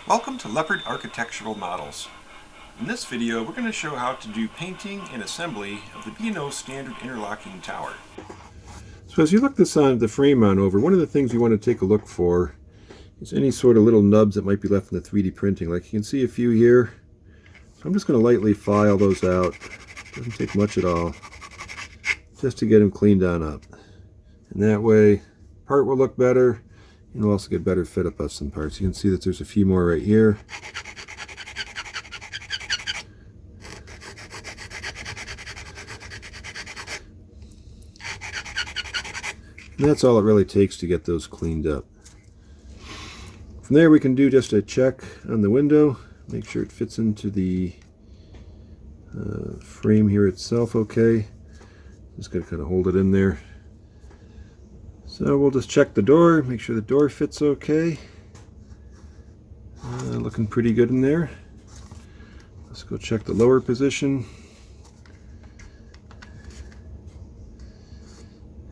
Welcome to Leopard Architectural Models. In this video we're going to show how to do painting and assembly of the B&O standard interlocking tower. So as you look the frame on over, one of the things you want to take a look for is any sort of little nubs that might be left in the 3D printing. Like you can see a few here. So I'm just going to lightly file those out. Doesn't take much at all, just to get them cleaned on up. And that way part will look better. And we'll also get better fit up of some parts. You can see that there's a few more right here. And that's all it really takes to get those cleaned up. From there we can do just a check on the window. Make sure it fits into the frame here itself okay. Just going to kind of hold it in there. So we'll just check the door, make sure the door fits okay. Looking pretty good in there. Let's go check the lower position.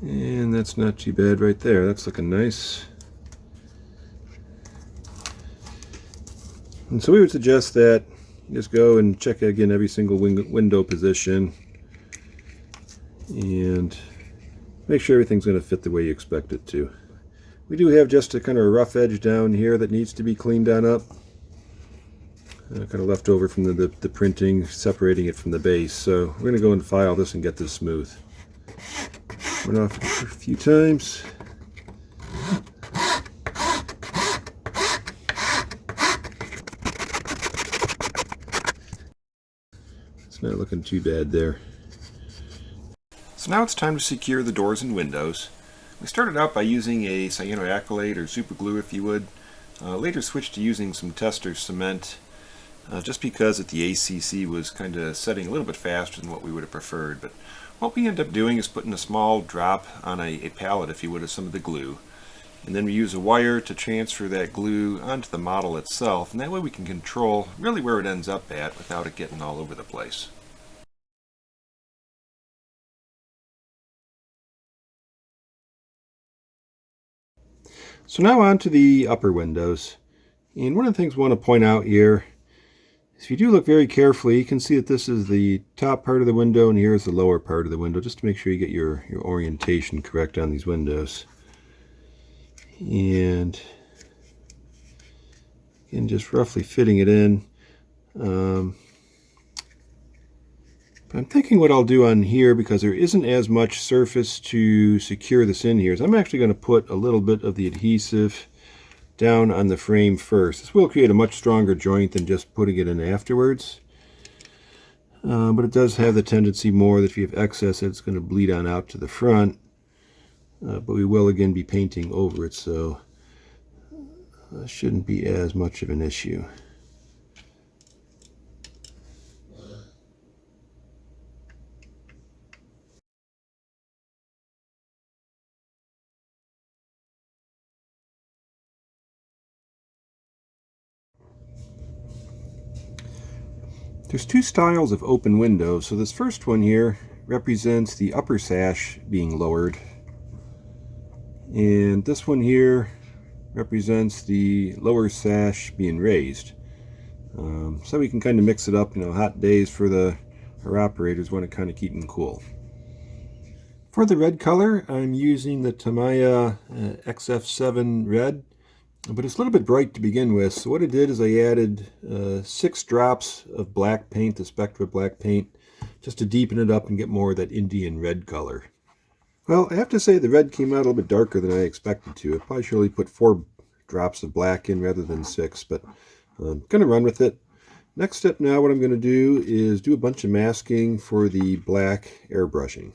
And that's not too bad right there. That's looking nice. And so we would suggest that you just go and check again every single window position and make sure everything's going to fit the way you expect it to. We do have just a kind of a rough edge down here that needs to be cleaned on up. Kind of left over from the printing, separating it from the base. So we're going to go and file this and get this smooth. Run off a few times. It's not looking too bad there. So now it's time to secure the doors and windows. We started out by using a cyanoacrylate or super glue if you would. Later switched to using some tester cement just because the ACC was kind of setting a little bit faster than what we would have preferred. But what we end up doing is putting a small drop on a pallet if you would of some of the glue. And then we use a wire to transfer that glue onto the model itself, and that way we can control really where it ends up at without it getting all over the place. So now on to the upper windows. And one of the things we want to point out here is if you do look very carefully, you can see that this is the top part of the window and here is the lower part of the window, just to make sure you get your orientation correct on these windows. And again, just roughly fitting it in. I'm thinking what I'll do on here, because there isn't as much surface to secure this in here, is I'm actually going to put a little bit of the adhesive down on the frame first. This will create a much stronger joint than just putting it in afterwards. But it does have the tendency more that if you have excess, it's going to bleed on out to the front. But we will again be painting over it, so shouldn't be as much of an issue. There's two styles of open windows. So this first one here represents the upper sash being lowered, and this one here represents the lower sash being raised. So we can kind of mix it up. Hot days for our operators want to kind of keep them cool. For the red color, I'm using the Tamiya XF7 red. But it's a little bit bright to begin with, so what I did is I added 6 drops of black paint, the Spectra black paint, just to deepen it up and get more of that Indian red color. Well, I have to say the red came out a little bit darker than I expected to. I probably should only put 4 drops of black in rather than 6, but I'm going to run with it. Next step now, what I'm going to do is do a bunch of masking for the black airbrushing.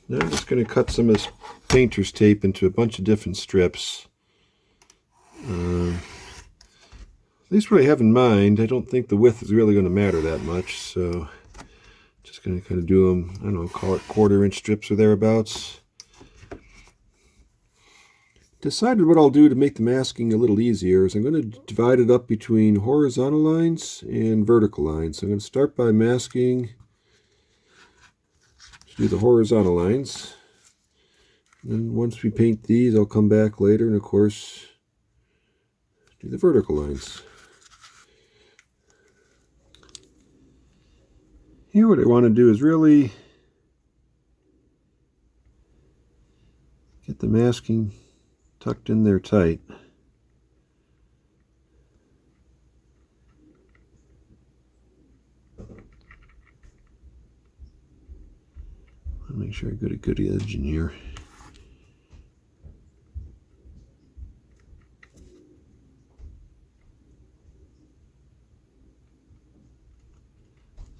Now I'm just going to cut some of this painter's tape into a bunch of different strips. At least what I have in mind, I don't think the width is really going to matter that much, so just going to kind of do them, I don't know, call it 1/4-inch strips or thereabouts. Decided what I'll do to make the masking a little easier is I'm going to divide it up between horizontal lines and vertical lines. So I'm going to start by masking do the horizontal lines. And then once we paint these, I'll come back later and of course do the vertical lines. Here what I want to do is really get the masking tucked in there tight. Make sure I get a good edge in here.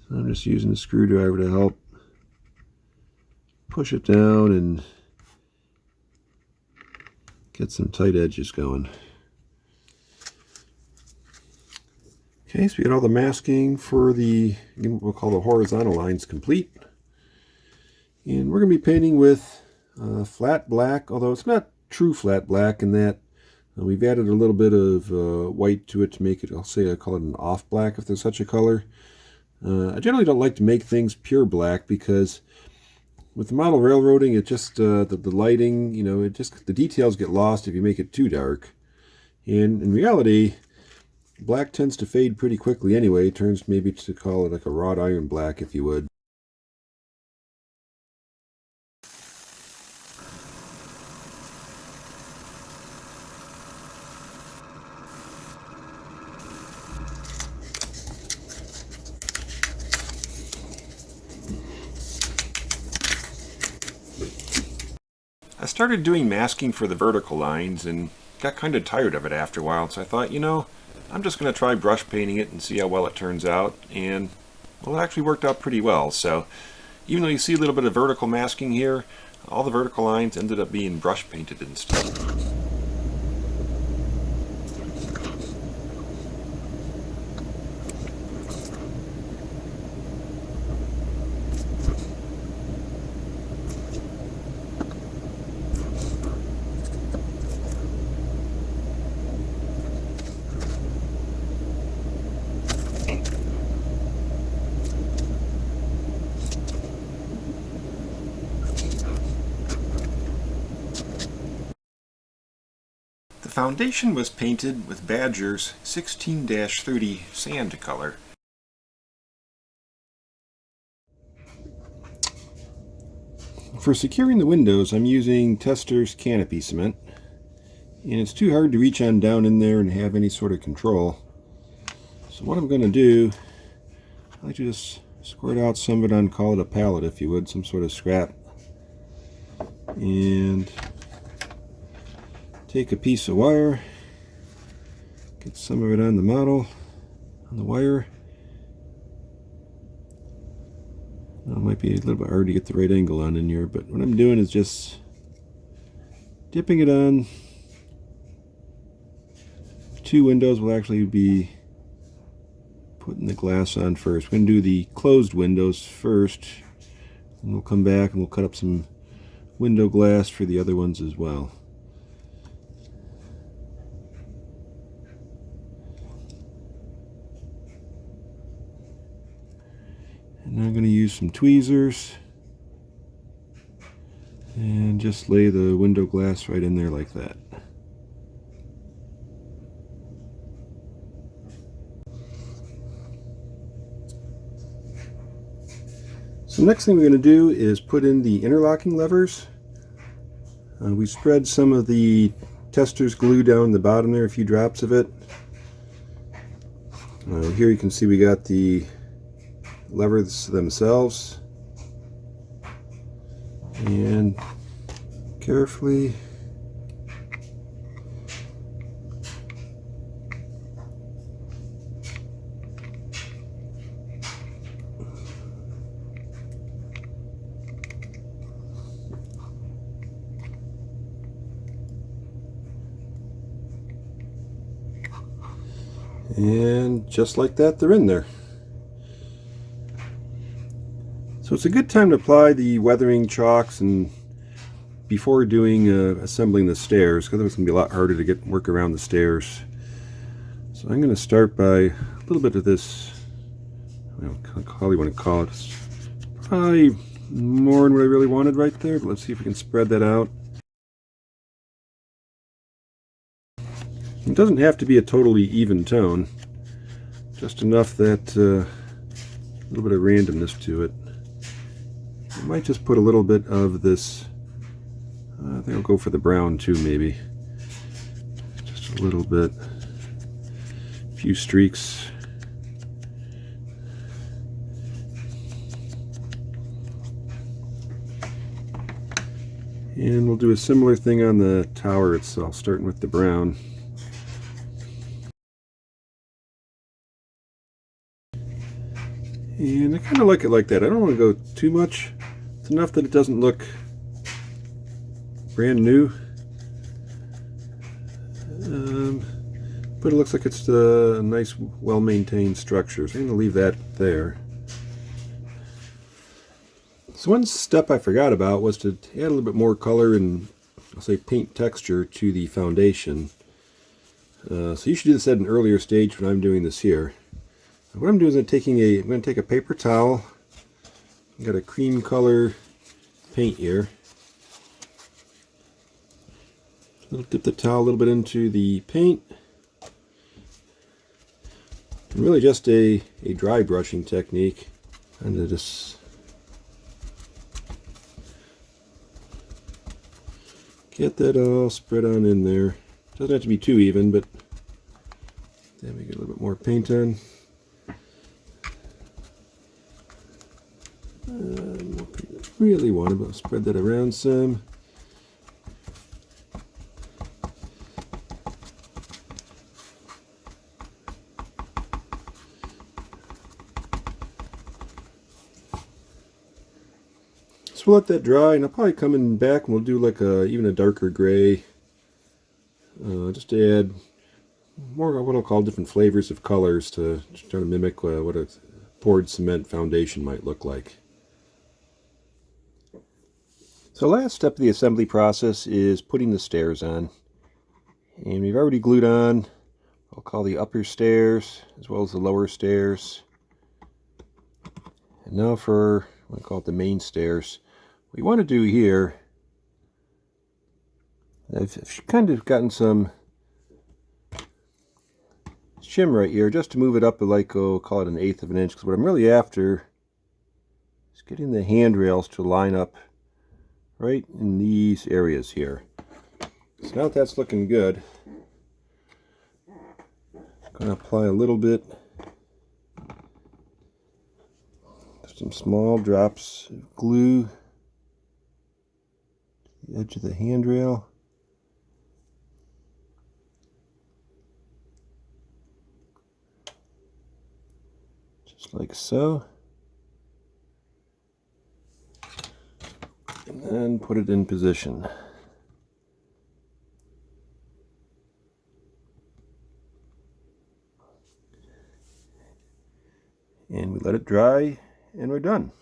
So I'm just using a screwdriver to help push it down and get some tight edges going. Okay, so we got all the masking for the, what we'll call the horizontal lines complete. And we're going to be painting with flat black, although it's not true flat black in that we've added a little bit of white to it to make it, I call it an off black if there's such a color. I generally don't like to make things pure black because with the model railroading, it just, the lighting, you know, it just, the details get lost if you make it too dark. And in reality, black tends to fade pretty quickly anyway. It turns maybe to call it like a wrought iron black if you would. I started doing masking for the vertical lines and got kind of tired of it after a while, so I thought, you know, I'm just going to try brush painting it and see how well it turns out, and well, it actually worked out pretty well. So even though you see a little bit of vertical masking here, all the vertical lines ended up being brush painted instead. The foundation was painted with Badger's 16-30 sand color. For securing the windows, I'm using Tester's canopy cement, and it's too hard to reach on down in there and have any sort of control. So what I'm going to do, I like to just squirt out some of it on, call it a pallet if you would, some sort of scrap, and take a piece of wire, get some of it on the model, on the wire. Now, it might be a little bit hard to get the right angle on in here, but what I'm doing is just dipping it on. Two windows will actually be putting the glass on first. We're going to do the closed windows first, and we'll come back and we'll cut up some window glass for the other ones as well. And I'm going to use some tweezers and just lay the window glass right in there like that. So next thing we're going to do is put in the interlocking levers. We spread some of the Tester's glue down the bottom there, a few drops of it. Here you can see we got the levers themselves, and carefully and just like that, they're in there. So it's a good time to apply the weathering chalks and before doing assembling the stairs, because it's going to be a lot harder to work around the stairs. So I'm going to start by a little bit of this, I don't know how you want to call it, probably more than what I really wanted right there, but let's see if we can spread that out. It doesn't have to be a totally even tone, just enough that a little bit of randomness to it. I might just put a little bit of this, I think I'll go for the brown too, maybe. Just a little bit, a few streaks. And we'll do a similar thing on the tower itself, starting with the brown. And I kind of like it like that. I don't want to go too much. It's enough that it doesn't look brand new. But it looks like it's a nice, well-maintained structure. So I'm going to leave that there. So one step I forgot about was to add a little bit more color and, I'll say, paint texture to the foundation. So you should do this at an earlier stage when I'm doing this here. What I'm doing is I'm going to take a paper towel. I've got a cream color paint here. I'll dip the towel a little bit into the paint. And really just a dry brushing technique. And just get that all spread on in there. Doesn't have to be too even, but then we get a little bit more paint on. Really want to spread that around some. So we'll let that dry, and I'll probably come in back and we'll do like even a darker gray, just to add more of what I'll call different flavors of colors to try to mimic what a poured cement foundation might look like. So the last step of the assembly process is putting the stairs on. And we've already glued on, I'll call the upper stairs as well as the lower stairs. And now for, I'll call it the main stairs. What we want to do here, I've kind of gotten some shim right here just to move it up like, oh, call it 1/8 of an inch. Because what I'm really after is getting the handrails to line up right in these areas here. So now that that's looking good, I'm going to apply a little bit, some small drops of glue to the edge of the handrail. Just like so. And then put it in position. And we let it dry, and we're done.